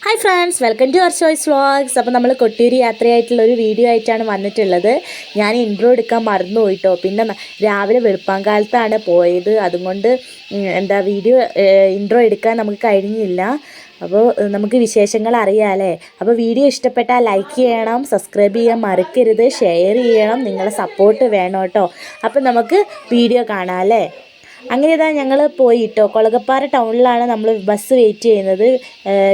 Hi friends, welcome to our choice vlogs. അപ്പോൾ നമ്മൾ Kottiyoor യാത്രയായിട്ടുള്ളൊരു video ആയിട്ടാണ് വന്നിട്ടുള്ളത്. ഞാൻ ഇൻട്രോ എടുക്കാൻ മറന്നു പോയിട്ടോ. പിന്നെ രാവിലെ വെളുപ്പാങ്കാലത്താണ് പോയത്, അതുകൊണ്ട് വീഡിയോ ഇൻട്രോ എടുക്കാൻ നമുക്ക് കഴിഞ്ഞില്ല. അപ്പോൾ നമുക്ക് വിശേഷങ്ങൾ അറിയാമല്ലേ. അപ്പോൾ വീഡിയോ ഇഷ്ടപ്പെട്ടാൽ ലൈക്ക് ചെയ്യണം, സബ്സ്ക്രൈബ് ചെയ്യാൻ മറക്കരുത്, ഷെയർ ചെയ്യണം, നിങ്ങളെ സപ്പോർട്ട് വേണം കേട്ടോ. അപ്പോൾ നമുക്ക് വീഡിയോ കാണാം അല്ലേ. അങ്ങനെ ഇതാ ഞങ്ങൾ പോയിട്ടോ. കൊളകപ്പാറ ടൗണിലാണ് നമ്മൾ ബസ് വെയിറ്റ് ചെയ്യുന്നത്.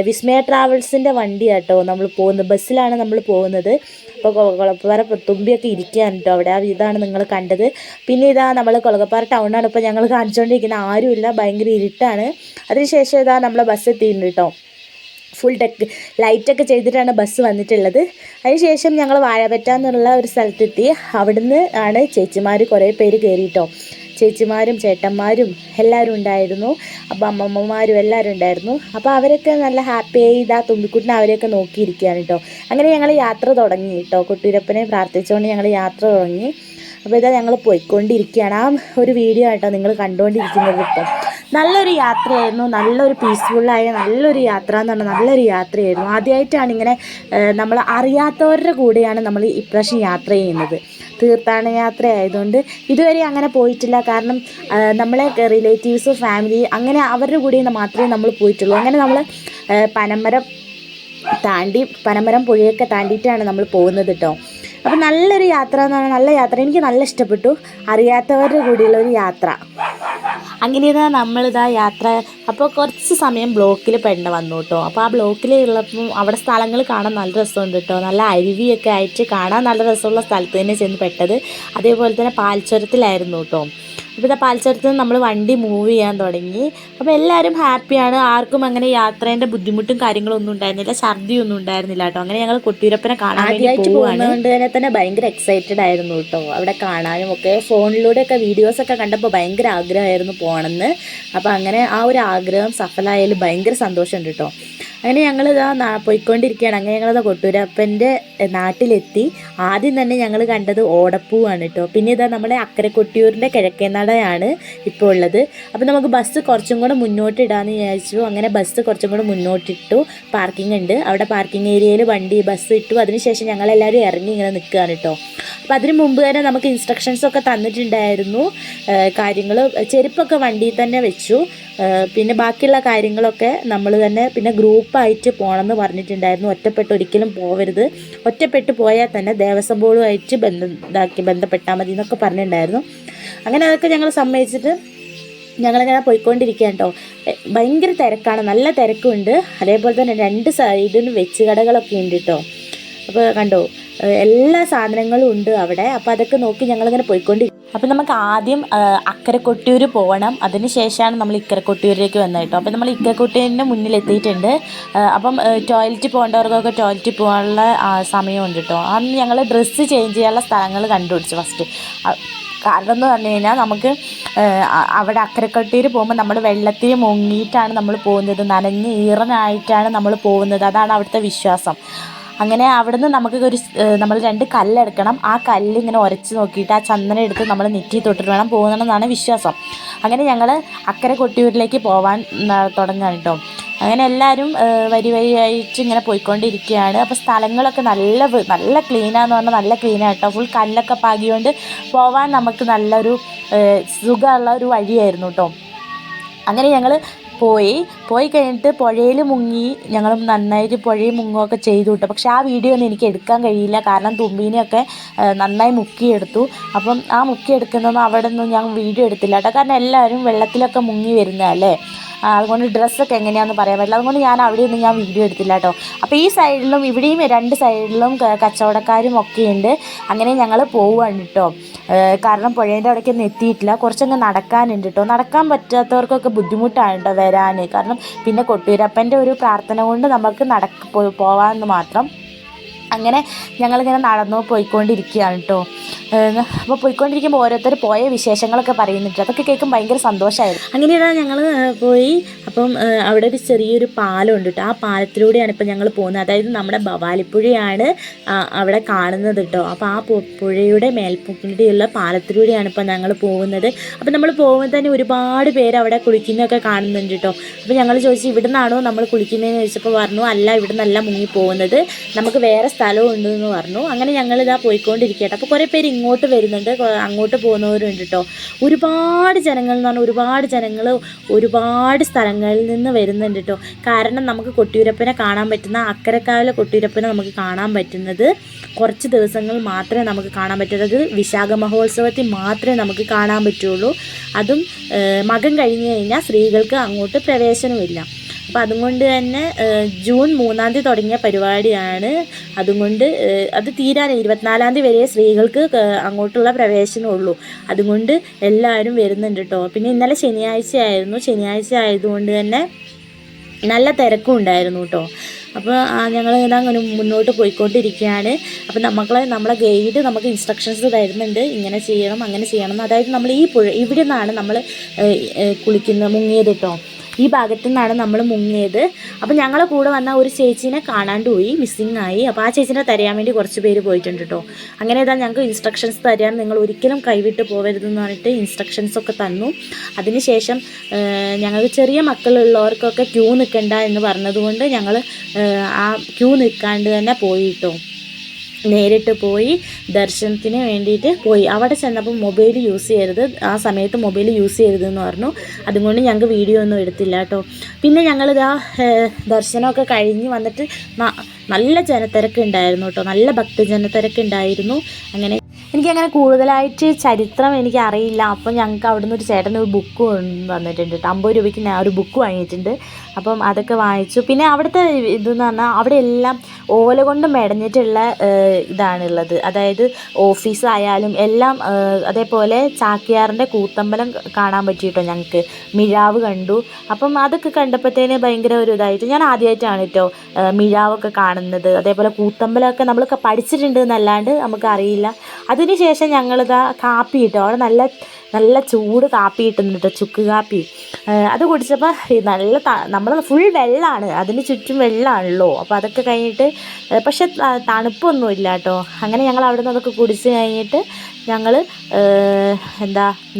വിസ്മയ ട്രാവൽസിൻ്റെ വണ്ടിയാട്ടോ നമ്മൾ പോകുന്നത്, ബസ്സിലാണ് നമ്മൾ പോകുന്നത്. അപ്പോൾ കൊളകപ്പാറ തുമ്പിയൊക്കെ ഇരിക്കുകയാണ് കേട്ടോ അവിടെ. ഇതാണ് നിങ്ങൾ കണ്ടത്. പിന്നെ ഇതാ നമ്മൾ കൊളകപ്പാറ ടൗണാണ് ഇപ്പോൾ ഞങ്ങൾ കാണിച്ചുകൊണ്ടിരിക്കുന്നത്. ആരുമില്ല, ഭയങ്കര ഇരുട്ടാണ്. അതിനുശേഷം ഇതാ നമ്മളെ ബസ് എത്തിയിട്ടുണ്ട് കേട്ടോ. ഫുൾ ലൈറ്റൊക്കെ ചെയ്തിട്ടാണ് ബസ് വന്നിട്ടുള്ളത്. അതിനുശേഷം ഞങ്ങൾ വാഴപറ്റ എന്നുള്ള ഒരു സ്ഥലത്തെത്തി. അവിടുന്ന് ആണ് ചേച്ചിമാർ കുറേ പേര് കയറിയിട്ടോ. ചേച്ചിമാരും ചേട്ടന്മാരും എല്ലാവരും ഉണ്ടായിരുന്നു. അപ്പോൾ അമ്മമ്മമാരും എല്ലാവരും ഉണ്ടായിരുന്നു. അപ്പോൾ അവരൊക്കെ നല്ല ഹാപ്പിയായി ഇതാ തുമ്പിക്കുട്ടിനെ അവരെയൊക്കെ നോക്കിയിരിക്കുകയാണ് കേട്ടോ. അങ്ങനെ ഞങ്ങൾ യാത്ര തുടങ്ങി കേട്ടോ. കൊട്ടിയൂരപ്പനെ പ്രാർത്ഥിച്ചുകൊണ്ട് ഞങ്ങൾ യാത്ര തുടങ്ങി. അപ്പോൾ ഇതാ ഞങ്ങൾ പോയിക്കൊണ്ടിരിക്കുകയാണ്. ആ ഒരു വീഡിയോ ആട്ടോ നിങ്ങൾ കണ്ടുകൊണ്ടിരിക്കുന്നത്. ഇപ്പം നല്ലൊരു യാത്രയായിരുന്നു, നല്ലൊരു പീസ്ഫുള്ളായ നല്ലൊരു യാത്ര എന്ന് പറഞ്ഞാൽ നല്ലൊരു യാത്രയായിരുന്നു. ആദ്യമായിട്ടാണ് ഇങ്ങനെ നമ്മൾ അറിയാത്തവരുടെ കൂടെയാണ് നമ്മൾ ഇപ്രാവശ്യം യാത്ര ചെയ്യുന്നത്. തീർത്ഥാടന യാത്ര ആയതുകൊണ്ട് ഇതുവരെ അങ്ങനെ പോയിട്ടില്ല. കാരണം നമ്മളെ റിലേറ്റീവ്സ്, ഫാമിലി അങ്ങനെ അവരുടെ കൂടെ മാത്രമേ നമ്മൾ പോയിട്ടുള്ളൂ. അങ്ങനെ നമ്മൾ പനമരം പുഴയൊക്കെ താണ്ടിയിട്ടാണ് നമ്മൾ പോകുന്നത് കേട്ടോ. അപ്പോൾ നല്ലൊരു യാത്ര എന്ന് പറഞ്ഞാൽ നല്ല യാത്ര, എനിക്ക് നല്ല ഇഷ്ടപ്പെട്ടു. അറിയാത്തവരുടെ കൂടെയുള്ളൊരു യാത്ര. അങ്ങനെയാ നമ്മളിതാ യാത്ര. അപ്പോൾ കുറച്ച് സമയം ബ്ലോക്കിൽ വന്നു കേട്ടോ. അപ്പോൾ ആ ബ്ലോക്കിൽ ഉള്ളപ്പം അവിടെ സ്ഥലങ്ങൾ കാണാൻ നല്ല രസമുണ്ട് കേട്ടോ. നല്ല അരുവിയൊക്കെ ആയിട്ട് കാണാൻ നല്ല രസമുള്ള സ്ഥലത്ത് തന്നെ ചെന്ന് പെട്ടത്. അതേപോലെ തന്നെ പാൽച്ചുരത്തിലായിരുന്നു കേട്ടോ. അപ്പോൾ ഇതാ പാൽച്ചുരത്തിൽ നിന്ന് നമ്മൾ വണ്ടി മൂവ് ചെയ്യാൻ തുടങ്ങി. അപ്പോൾ എല്ലാവരും ഹാപ്പിയാണ്. ആർക്കും അങ്ങനെ യാത്രേൻ്റെ ബുദ്ധിമുട്ടും കാര്യങ്ങളൊന്നും ഉണ്ടായിരുന്നില്ല, ഛർദിയൊന്നും ഉണ്ടായിരുന്നില്ല കേട്ടോ. അങ്ങനെ ഞങ്ങൾ കൊട്ടിയൂരപ്പനെ കാണാൻ വേണ്ടി പോകുന്നതുകൊണ്ട് തന്നെ ഭയങ്കര എക്സൈറ്റഡ് ആയിരുന്നു കേട്ടോ. അവിടെ കാണാനും ഒക്കെ ഫോണിലൂടെയൊക്കെ വീഡിയോസൊക്കെ കണ്ടപ്പോൾ ഭയങ്കര ആഗ്രഹമായിരുന്നു പോകണമെന്ന്. അപ്പോൾ അങ്ങനെ ആ ഒരു ആഗ്രഹം സഫലമായാലും ഭയങ്കര സന്തോഷമുണ്ട് കേട്ടോ. അങ്ങനെ ഞങ്ങളിതാ പോയിക്കൊണ്ടിരിക്കുകയാണ്. അങ്ങനെ ഞങ്ങളിതാ കൊട്ടിയൂരപ്പൻ്റെ നാട്ടിലെത്തി. ആദ്യം തന്നെ ഞങ്ങൾ കണ്ടത് ഓടപ്പൂവാണ് കേട്ടോ. പിന്നെ ഇതാ നമ്മുടെ അക്കരെ കൊട്ടിയൂരിൻ്റെ കിഴക്കേനടയാണ് ഇപ്പോൾ ഉള്ളത്. അപ്പോൾ നമുക്ക് ബസ് കുറച്ചും കൂടെ മുന്നോട്ട് ഇടാമെന്ന് വിചാരിച്ചു. അങ്ങനെ ബസ് കുറച്ചും കൂടെ മുന്നോട്ടിട്ടു. പാർക്കിംഗ് ഉണ്ട് അവിടെ. പാർക്കിംഗ് ഏരിയയിൽ ബസ് ഇട്ടു. അതിനുശേഷം ഞങ്ങളെല്ലാവരും ഇറങ്ങി ഇങ്ങനെ നിൽക്കുകയാണ് കേട്ടോ. അപ്പോൾ അതിന് മുമ്പ് തന്നെ നമുക്ക് ഇൻസ്ട്രക്ഷൻസൊക്കെ തന്നിട്ടുണ്ടായിരുന്നു. കാര്യങ്ങൾ ചെരുപ്പൊക്കെ വണ്ടിയിൽ തന്നെ വെച്ചു. പിന്നെ ബാക്കിയുള്ള കാര്യങ്ങളൊക്കെ നമ്മൾ തന്നെ പിന്നെ ഗ്രൂപ്പായിട്ട് പോകണമെന്ന് പറഞ്ഞിട്ടുണ്ടായിരുന്നു. ഒറ്റപ്പെട്ട് പോകരുത്, ഒറ്റപ്പെട്ട് പോയാൽ തന്നെ ദേവസ്വം ബോർഡുമായിട്ട് ബന്ധപ്പെട്ടാൽ മതി എന്നൊക്കെ പറഞ്ഞിട്ടുണ്ടായിരുന്നു. അങ്ങനെ അതൊക്കെ ഞങ്ങൾ സമ്മതിച്ചിട്ട് ഞങ്ങളിങ്ങനെ പോയിക്കൊണ്ടിരിക്കുകയാണ് കേട്ടോ. ഭയങ്കര തിരക്കാണ്, നല്ല തിരക്കുണ്ട്. അതേപോലെ തന്നെ രണ്ട് സൈഡിലും വെച്ച് കടകളൊക്കെ ഉണ്ട് കേട്ടോ. അപ്പോൾ കണ്ടോ, എല്ലാ സാധനങ്ങളും ഉണ്ട് അവിടെ. അപ്പോൾ അതൊക്കെ നോക്കി ഞങ്ങളിങ്ങനെ പോയിക്കൊണ്ടിരിക്കും. അപ്പം നമുക്ക് ആദ്യം അക്കരെ കൊട്ടിയൂർ പോകണം. അതിന് ശേഷമാണ് നമ്മൾ ഇക്കരെ കൊട്ടിയൂരിലേക്ക് വന്നത് കേട്ടോ. അപ്പം നമ്മൾ ഇക്കരെ കൊട്ടിയൂരിൻ്റെ മുന്നിലെത്തിയിട്ടുണ്ട്. അപ്പം ടോയ്ലറ്റിൽ പോകേണ്ടവർക്കൊക്കെ ടോയ്ലറ്റിൽ പോകാനുള്ള സമയമുണ്ട് കേട്ടോ. അന്ന് ഞങ്ങൾ ഡ്രസ്സ് ചേഞ്ച് ചെയ്യാനുള്ള സ്ഥലങ്ങൾ കണ്ടുപിടിച്ചു ഫസ്റ്റ്. കാരണം എന്ന് പറഞ്ഞു കഴിഞ്ഞാൽ നമുക്ക് അവിടെ അക്കരക്കൊട്ടിയൂർ പോകുമ്പോൾ നമ്മൾ വെള്ളത്തിൽ മുങ്ങിയിട്ടാണ് നമ്മൾ പോകുന്നത്, നനഞ്ഞ് ഈറനായിട്ടാണ് നമ്മൾ പോകുന്നത്. അതാണ് അവിടുത്തെ വിശ്വാസം. അങ്ങനെ അവിടുന്ന് നമുക്ക് നമ്മൾ 2 കല്ലെടുക്കണം. ആ കല്ല് ഇങ്ങനെ ഉരച്ച് നോക്കിയിട്ട് ആ ചന്ദനം എടുത്ത് നമ്മൾ നെറ്റി തൊട്ടിട്ട് വേണം പോകുന്നതെന്നാണ് വിശ്വാസം. അങ്ങനെ ഞങ്ങൾ അക്കരെ കൊട്ടിയൂരിലേക്ക് പോകാൻ തുടങ്ങുകയാണ് കേട്ടോ. അങ്ങനെ എല്ലാവരും വരിയായിട്ട് ഇങ്ങനെ പോയിക്കൊണ്ടിരിക്കുകയാണ്. അപ്പോൾ സ്ഥലങ്ങളൊക്കെ നല്ല ക്ലീനാന്ന് പറഞ്ഞാൽ നല്ല ക്ലീനാണ് കേട്ടോ. ഫുൾ കല്ലൊക്കെ പാകിയോണ്ട് പോകാൻ നമുക്ക് നല്ലൊരു സുഖമുള്ള ഒരു വഴിയായിരുന്നു കേട്ടോ. അങ്ങനെ ഞങ്ങൾ പോയി കഴിഞ്ഞിട്ട് പുഴയിൽ മുങ്ങി. ഞങ്ങൾ നന്നായിട്ട് പുഴയിൽ മുങ്ങുകയൊക്കെ ചെയ്തു കേട്ടോ. പക്ഷേ ആ വീഡിയോ ഒന്നും എനിക്ക് എടുക്കാൻ കഴിയില്ല, കാരണം തുമ്പീനെയൊക്കെ നന്നായി മുക്കിയെടുത്തു. അപ്പം ആ മുക്കിയെടുക്കുന്നതൊന്നും അവിടെ നിന്നും ഞാൻ വീഡിയോ എടുത്തില്ല കേട്ടോ. കാരണം എല്ലാവരും വെള്ളത്തിലൊക്കെ മുങ്ങി വരുന്നതല്ലേ, അതുകൊണ്ട് ഡ്രസ്സൊക്കെ എങ്ങനെയാണെന്ന് പറയാൻ പറ്റില്ല. അതുകൊണ്ട് ഞാൻ അവിടെയൊന്നും ഞാൻ വീഡിയോ എടുത്തില്ല കേട്ടോ. അപ്പോൾ ഈ സൈഡിലും ഇവിടെയും 2 സൈഡിലും കച്ചവടക്കാരും ഒക്കെ ഉണ്ട്. അങ്ങനെ ഞങ്ങൾ പോവുകയാണ് കേട്ടോ. കാരണം പുഴേൻ്റെ അവിടേക്കൊന്നും എത്തിയിട്ടില്ല, കുറച്ചങ്ങ് നടക്കാനുണ്ട് കേട്ടോ. നടക്കാൻ പറ്റാത്തവർക്കൊക്കെ ബുദ്ധിമുട്ടാണ് കേട്ടോ വരാൻ. കാരണം പിന്നെ കൊട്ടിയൂരപ്പൻ്റെ ഒരു പ്രാർത്ഥന കൊണ്ട് നമുക്ക് പോകാമെന്ന് മാത്രം. അങ്ങനെ ഞങ്ങളിങ്ങനെ പോയിക്കൊണ്ടിരിക്കുകയാണ് കേട്ടോ. അപ്പോൾ പോയിക്കൊണ്ടിരിക്കുമ്പോൾ ഓരോരുത്തർ പോയ വിശേഷങ്ങളൊക്കെ പറയുന്നുണ്ട്. അതൊക്കെ കേൾക്കുമ്പോൾ ഭയങ്കര സന്തോഷമായിരുന്നു. അങ്ങനെയാണ് ഞങ്ങൾ പോയി. അപ്പം അവിടെ ഒരു ചെറിയൊരു പാലം ഉണ്ട് കേട്ടോ. ആ പാലത്തിലൂടെയാണ് ഇപ്പം ഞങ്ങൾ പോകുന്നത്. അതായത് നമ്മുടെ ഭവാലിപ്പുഴയാണ് അവിടെ കാണുന്നത് കേട്ടോ. അപ്പോൾ ആ പുഴയുടെ മേൽപ്പൂടിയുള്ള പാലത്തിലൂടെയാണ് ഇപ്പം ഞങ്ങൾ പോകുന്നത്. അപ്പം നമ്മൾ പോകുമ്പോൾ തന്നെ ഒരുപാട് പേര് അവിടെ കുളിക്കുന്നതൊക്കെ കാണുന്നുണ്ട് കേട്ടോ. അപ്പോൾ ഞങ്ങൾ ചോദിച്ചു ഇവിടെ നിന്നാണോ നമ്മൾ കുളിക്കുന്നതെന്ന് ചോദിച്ചപ്പോൾ പറഞ്ഞു അല്ല, ഇവിടെ നിന്നല്ല മുങ്ങി പോകുന്നത്, നമുക്ക് വേറെ സ്ഥലവും ഉണ്ടെന്ന് പറഞ്ഞു. അങ്ങനെ ഞങ്ങളിതാ പോയിക്കൊണ്ടിരിക്കട്ടെ. അപ്പോൾ കുറേ പേര് ഇങ്ങോട്ട് വരുന്നുണ്ട്, അങ്ങോട്ട് പോകുന്നവരുണ്ട് കേട്ടോ. ഒരുപാട് ജനങ്ങൾ എന്ന് പറഞ്ഞാൽ ഒരുപാട് ജനങ്ങൾ ഒരുപാട് സ്ഥലങ്ങളിൽ നിന്ന് വരുന്നുണ്ട് കേട്ടോ. കാരണം നമുക്ക് കൊട്ടിയൂരപ്പനെ കാണാൻ പറ്റുന്ന അക്കരക്കാവിലെ കൊട്ടിയൂരപ്പനെ നമുക്ക് കാണാൻ പറ്റുന്നത് കുറച്ച് ദിവസങ്ങൾ മാത്രമേ നമുക്ക് കാണാൻ പറ്റുന്നത്. വിശാഖ മഹോത്സവത്തിൽ മാത്രമേ നമുക്ക് കാണാൻ പറ്റുള്ളൂ. അതും മകം കഴിഞ്ഞ് കഴിഞ്ഞാൽ സ്ത്രീകൾക്ക് അങ്ങോട്ട് പ്രവേശനമില്ല. അപ്പോൾ അതുകൊണ്ട് തന്നെ ജൂൺ 3 തുടങ്ങിയ പരിപാടിയാണ്. അതുകൊണ്ട് അത് തീരാൻ 24 വരെ സ്ത്രീകൾക്ക് അങ്ങോട്ടുള്ള പ്രവേശനമുള്ളൂ. അതുകൊണ്ട് എല്ലാവരും വരുന്നുണ്ട് കേട്ടോ. പിന്നെ ഇന്നലെ ശനിയാഴ്ച ആയിരുന്നു. ശനിയാഴ്ച ആയതുകൊണ്ട് തന്നെ നല്ല തിരക്കും ഉണ്ടായിരുന്നു കേട്ടോ. അപ്പോൾ ഞങ്ങൾ ഇതാ അങ്ങനെ മുന്നോട്ട് പോയിക്കൊണ്ടിരിക്കുകയാണ്. അപ്പോൾ നമ്മളെ ഗൈഡ് നമുക്ക് ഇൻസ്ട്രക്ഷൻസ് തരുന്നുണ്ട്, ഇങ്ങനെ ചെയ്യണം അങ്ങനെ ചെയ്യണം. അതായത് നമ്മൾ ഈ പുഴ ഇവിടെ നിന്നാണ് നമ്മൾ മുങ്ങിയത് കേട്ടോ. ഈ ഭാഗത്തു നിന്നാണ് നമ്മൾ മുങ്ങിയത്. അപ്പോൾ ഞങ്ങളെ കൂടെ വന്ന ഒരു ചേച്ചീനെ കാണാണ്ട് പോയി, മിസ്സിങ് ആയി. അപ്പോൾ ആ ചേച്ചീനെ തരാൻ വേണ്ടി കുറച്ച് പേര് പോയിട്ടുണ്ട് കേട്ടോ. അങ്ങനെ ഇതാ ഞങ്ങൾക്ക് ഇൻസ്ട്രക്ഷൻസ് തരാൻ, നിങ്ങൾ ഒരിക്കലും കൈവിട്ട് പോകരുതെന്ന് പറഞ്ഞിട്ട് ഇൻസ്ട്രക്ഷൻസൊക്കെ തന്നു. അതിനുശേഷം ഞങ്ങൾക്ക് ചെറിയ മക്കളുള്ളവർക്കൊക്കെ ക്യൂ നിൽക്കണ്ട എന്ന് പറഞ്ഞതുകൊണ്ട് ഞങ്ങൾ ആ ക്യൂ നിൽക്കാണ്ട് തന്നെ പോയി കേട്ടോ. നേരിട്ട് പോയി ദർശനത്തിന് വേണ്ടിയിട്ട് പോയി. അവിടെ ചെന്നപ്പോൾ മൊബൈൽ യൂസ് ചെയ്യരുത്, ആ സമയത്ത് മൊബൈൽ യൂസ് ചെയ്യരുതെന്ന് പറഞ്ഞു. അതുകൊണ്ട് ഞങ്ങൾക്ക് വീഡിയോ ഒന്നും എടുത്തില്ല കേട്ടോ. പിന്നെ ഞങ്ങളിതാ ദർശനമൊക്കെ കഴിഞ്ഞ് വന്നിട്ട് നല്ല ജനത്തിരക്ക് ഉണ്ടായിരുന്നു കേട്ടോ. നല്ല ഭക്തജനത്തിരക്കുണ്ടായിരുന്നു. അങ്ങനെ എനിക്കങ്ങനെ കൂടുതലായിട്ട് ചരിത്രം എനിക്ക് അറിയില്ല. അപ്പം ഞങ്ങൾക്ക് അവിടെ നിന്ന് ഒരു ചേട്ടൻ ഒരു ബുക്ക് വന്നിട്ടുണ്ട് കേട്ടോ. 50 രൂപയ്ക്ക് ഞാൻ ഒരു ബുക്ക് വാങ്ങിയിട്ടുണ്ട്. അപ്പം അതൊക്കെ വാങ്ങിച്ചു. പിന്നെ അവിടുത്തെ ഇതെന്ന് പറഞ്ഞാൽ അവിടെ എല്ലാം ഓല കൊണ്ട് മെടഞ്ഞിട്ടുള്ള ഇതാണുള്ളത്. അതായത് ഓഫീസായാലും എല്ലാം. അതേപോലെ ചാക്യാറിൻ്റെ കൂത്തമ്പലം കാണാൻ പറ്റിയിട്ടോ ഞങ്ങൾക്ക്. മിഴാവ് കണ്ടു. അപ്പം അതൊക്കെ കണ്ടപ്പോഴത്തേന് ഭയങ്കര ഒരു ഇതായിട്ട്, ഞാൻ ആദ്യമായിട്ടാണ് കേട്ടോ മിഴാവൊക്കെ കാണുന്നത്. അതേപോലെ കൂത്തമ്പലമൊക്കെ നമ്മൾ പഠിച്ചിട്ടുണ്ട് എന്നല്ലാണ്ട് നമുക്കറിയില്ല. അതിനുശേഷം ഞങ്ങളിതാ കാപ്പി കിട്ടും. അവിടെ നല്ല ചൂട് കാപ്പി കിട്ടുന്നുണ്ട് കേട്ടോ, ചുക്ക് കാപ്പി. അത് കുടിച്ചപ്പോൾ നമ്മൾ ഫുൾ വെള്ളമാണ്, അതിന് ചുറ്റും വെള്ളമാണല്ലോ. അപ്പോൾ അതൊക്കെ കഴിഞ്ഞിട്ട് പക്ഷെ തണുപ്പൊന്നുമില്ല കേട്ടോ. അങ്ങനെ ഞങ്ങൾ അവിടെ നിന്ന് അതൊക്കെ കുടിച്ച് കഴിഞ്ഞിട്ട് ഞങ്ങൾ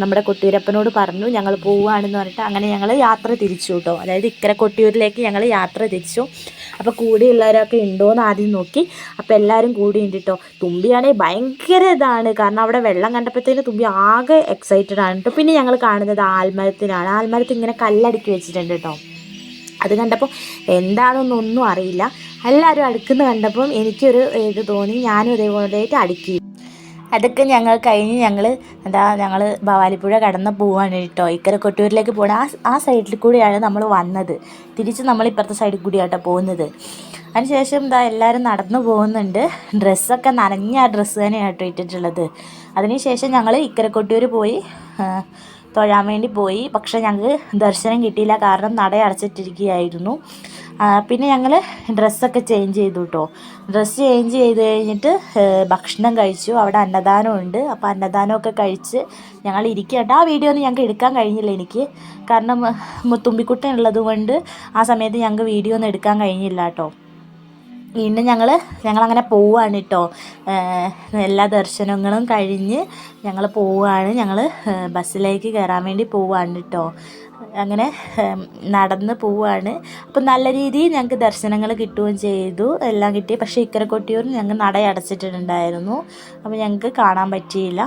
നമ്മുടെ കൊട്ടിയൂരപ്പനോട് പറഞ്ഞു ഞങ്ങൾ പോവുകയാണെന്ന് പറഞ്ഞിട്ട്. അങ്ങനെ ഞങ്ങൾ യാത്ര തിരിച്ചു കേട്ടോ. അതായത് ഇക്കരെ കൊട്ടിയൂരിലേക്ക് ഞങ്ങൾ യാത്ര തിരിച്ചു. അപ്പോൾ കൂടെയുള്ളവരൊക്കെ ഉണ്ടോയെന്ന് ആദ്യം നോക്കി. അപ്പോൾ എല്ലാവരും കൂടിയുണ്ട് കേട്ടോ. തുമ്പിയാണെങ്കിൽ ഭയങ്കര ഇതാണ്, കാരണം അവിടെ വെള്ളം കണ്ടപ്പോഴത്തേന് തുമ്പി ആകെ എക്സൈറ്റഡ് ആണ് കേട്ടോ. പിന്നെ ഞങ്ങൾ കാണുന്നത് ആൽമരത്തിനാണ്. ആൽമരത്തിൽ ഇങ്ങനെ കല്ലടുക്കി വെച്ചിട്ടുണ്ട് കേട്ടോ. അത് കണ്ടപ്പോൾ എന്താണെന്നൊന്നും അറിയില്ല. എല്ലാവരും അടുക്കുന്ന കണ്ടപ്പം എനിക്കൊരു ഇത് തോന്നി, ഞാനും ഇതേപോലെയായിട്ട് അടുക്കി. അതൊക്കെ ഞങ്ങൾ കഴിഞ്ഞ് ഞങ്ങൾ ഭവാലിപ്പുഴ കടന്ന് പോവാണ് കേട്ടോ. ഇക്കരെ കൊട്ടിയൂരിലേക്ക് പോകണം. ആ സൈഡിൽ കൂടിയാണ് നമ്മൾ വന്നത്. തിരിച്ച് നമ്മൾ ഇപ്പുറത്തെ സൈഡിൽ കൂടിയാട്ടോ പോകുന്നത്. അതിനുശേഷം എല്ലാവരും നടന്നു പോകുന്നുണ്ട്. ഡ്രസ്സൊക്കെ നനഞ്ഞ ആ ഡ്രസ്സ് തന്നെയാണ് കേട്ടോ ഇട്ടിട്ടുള്ളത്. അതിനുശേഷം ഞങ്ങൾ ഇക്കരെ കൊട്ടിയൂർ പോയി തൊഴാൻ വേണ്ടി പോയി. പക്ഷേ ഞങ്ങൾക്ക് ദർശനം കിട്ടിയില്ല, കാരണം നട അടച്ചിട്ടിരിക്കുകയായിരുന്നു. പിന്നെ ഞങ്ങൾ ഡ്രസ്സൊക്കെ ചേഞ്ച് ചെയ്തു കേട്ടോ. ഡ്രസ്സ് ചേഞ്ച് ചെയ്ത് കഴിഞ്ഞിട്ട് ഭക്ഷണം കഴിച്ചു. അവിടെ അന്നദാനമുണ്ട്. അപ്പോൾ അന്നദാനമൊക്കെ കഴിച്ച് ഞങ്ങൾ ഇരിക്കുകയാണ്. ആ വീഡിയോ ഒന്നും ഞങ്ങൾക്ക് എടുക്കാൻ കഴിഞ്ഞില്ല എനിക്ക്, കാരണം തുമ്പിക്കുട്ടൻ ഉള്ളത് കൊണ്ട് ആ സമയത്ത് ഞങ്ങൾക്ക് വീഡിയോ ഒന്നും എടുക്കാൻ കഴിഞ്ഞില്ല കേട്ടോ. വീണ്ടും ഞങ്ങളങ്ങനെ പോവുകയാണ് കേട്ടോ. എല്ലാ ദർശനങ്ങളും കഴിഞ്ഞ് ഞങ്ങൾ പോവുകയാണ്. ഞങ്ങൾ ബസ്സിലേക്ക് കയറാൻ വേണ്ടി പോവുകയാണ് കേട്ടോ. അങ്ങനെ നടന്ന് പോവുകയാണ്. അപ്പം നല്ല രീതിയിൽ ഞങ്ങൾക്ക് ദർശനങ്ങൾ കിട്ടുകയും ചെയ്തു, എല്ലാം കിട്ടി. പക്ഷേ ഇക്കരെ കൊട്ടിയൂർ ഞങ്ങൾ നട അടച്ചിട്ടുണ്ടായിരുന്നു. അപ്പോൾ ഞങ്ങൾക്ക് കാണാൻ പറ്റിയില്ല.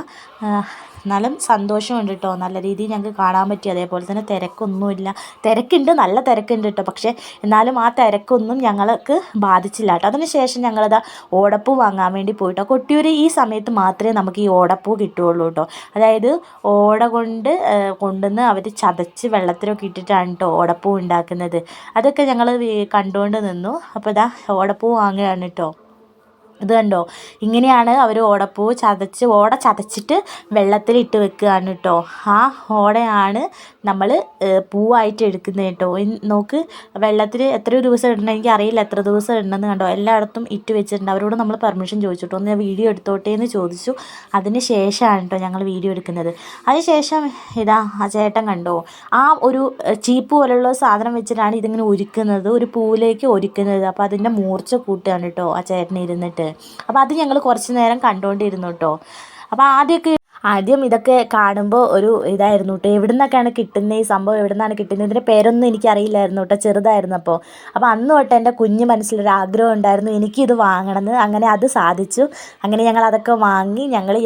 എന്നാലും സന്തോഷമുണ്ട് കേട്ടോ. നല്ല രീതിയിൽ ഞങ്ങൾക്ക് കാണാൻ പറ്റി. അതേപോലെ തന്നെ തിരക്കൊന്നുമില്ല. തിരക്കുണ്ട്, നല്ല തിരക്കുണ്ട് കേട്ടോ. പക്ഷേ എന്നാലും ആ തിരക്കൊന്നും ഞങ്ങൾക്ക് ബാധിച്ചില്ല കേട്ടോ. അതിനുശേഷം ഞങ്ങളത് ഓടപ്പൂ വാങ്ങാൻ വേണ്ടി പോയിട്ടോ. കൊട്ടിയൂർ ഈ സമയത്ത് മാത്രമേ നമുക്ക് ഈ ഓടപ്പൂ കിട്ടുകയുള്ളൂ കേട്ടോ. അതായത് ഓട കൊണ്ടുവന്ന് അവർ ചതച്ച് വെള്ളത്തിലൊക്കെ ഇട്ടിട്ടാണ് കേട്ടോ ഓടപ്പൂ ഉണ്ടാക്കുന്നത്. അതൊക്കെ ഞങ്ങൾ കണ്ടുകൊണ്ട് നിന്നു. അപ്പോൾ ഓടപ്പൂ വാങ്ങുകയാണ് കേട്ടോ. ഇത് കണ്ടോ, ഇങ്ങനെയാണ് അവർ ഓട ചതച്ചിട്ട് വെള്ളത്തിലിട്ട് വെക്കുകയാണ് കേട്ടോ. ആ ഓടയാണ് നമ്മൾ പൂവായിട്ട് എടുക്കുന്നത് കേട്ടോ. നോക്ക്, വെള്ളത്തിൽ എത്ര ദിവസം ഇടണം എനിക്ക് അറിയില്ല, എത്ര ദിവസം ഇടണമെന്ന് കണ്ടോ. എല്ലായിടത്തും ഇട്ട് വെച്ചിട്ടുണ്ട്. അവരോട് നമ്മൾ പെർമിഷൻ ചോദിച്ചിട്ടോ, ഒന്ന് ഞാൻ വീഡിയോ എടുത്തോട്ടെ എന്ന് ചോദിച്ചു. അതിന് ശേഷമാണ് കേട്ടോ ഞങ്ങൾ വീഡിയോ എടുക്കുന്നത്. അതിനുശേഷം ഇതാ ആ ചേട്ടൻ കണ്ടോ, ആ ഒരു ചീപ്പ് പോലുള്ള സാധനം വെച്ചിട്ടാണ് ഇതിങ്ങനെ ഒരുക്കുന്നത്, ഒരു പൂവിലേക്ക് ഒരുക്കുന്നത്. അപ്പോൾ അതിൻ്റെ മൂർച്ച കൂട്ടുകയാണ് കേട്ടോ ആ ചേട്ടൻ ഇരുന്നിട്ട്. അപ്പോൾ അത് ഞങ്ങൾ കുറച്ച് നേരം കണ്ടുകൊണ്ടിരുന്നു കേട്ടോ. അപ്പോൾ ആദ്യം ഇതൊക്കെ കാണുമ്പോൾ ഒരു ഇതായിരുന്നു കേട്ടോ, എവിടെ നിന്നൊക്കെയാണ് കിട്ടുന്നത് ഈ സംഭവം, എവിടെ നിന്നാണ് കിട്ടുന്നത്, ഇതിൻ്റെ പേരൊന്നും എനിക്കറിയില്ലായിരുന്നു കേട്ടോ, ചെറുതായിരുന്നു. അപ്പോൾ അന്ന് തൊട്ട് എൻ്റെ കുഞ്ഞ് മനസ്സിലൊരു ആഗ്രഹം ഉണ്ടായിരുന്നു എനിക്കിത് വാങ്ങണമെന്ന്. അങ്ങനെ അത് സാധിച്ചു. അങ്ങനെ ഞങ്ങൾ അതൊക്കെ വാങ്ങി ഞങ്ങൾ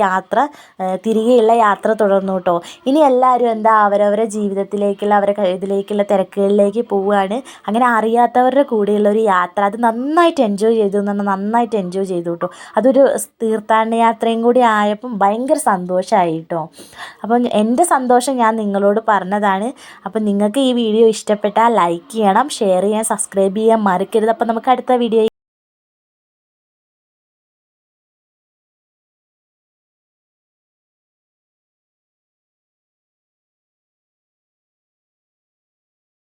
തിരികെയുള്ള യാത്ര തുടർന്നു കേട്ടോ. ഇനി എല്ലാവരും എന്താ അവരവരുടെ ജീവിതത്തിലേക്കുള്ള ഇതിലേക്കുള്ള തിരക്കുകളിലേക്ക് പോവുകയാണ്. അങ്ങനെ അറിയാത്തവരുടെ കൂടെയുള്ള ഒരു യാത്ര, അത് നന്നായിട്ട് എൻജോയ് ചെയ്തു എന്ന് പറഞ്ഞാൽ നന്നായിട്ട് എൻജോയ് ചെയ്തു കേട്ടോ. അതൊരു തീർത്ഥാടന യാത്രയും കൂടി ആയപ്പം ഭയങ്കര സന്തോഷമായി കേട്ടോ. അപ്പം എൻ്റെ സന്തോഷം ഞാൻ നിങ്ങളോട് പറഞ്ഞതാണ്. അപ്പം നിങ്ങൾക്ക് ഈ വീഡിയോ ഇഷ്ടപ്പെട്ടാൽ ലൈക്ക് ചെയ്യണം, ഷെയർ ചെയ്യാൻ, സബ്സ്ക്രൈബ് ചെയ്യാൻ മറക്കരുത്. അപ്പം നമുക്ക് അടുത്ത വീഡിയോ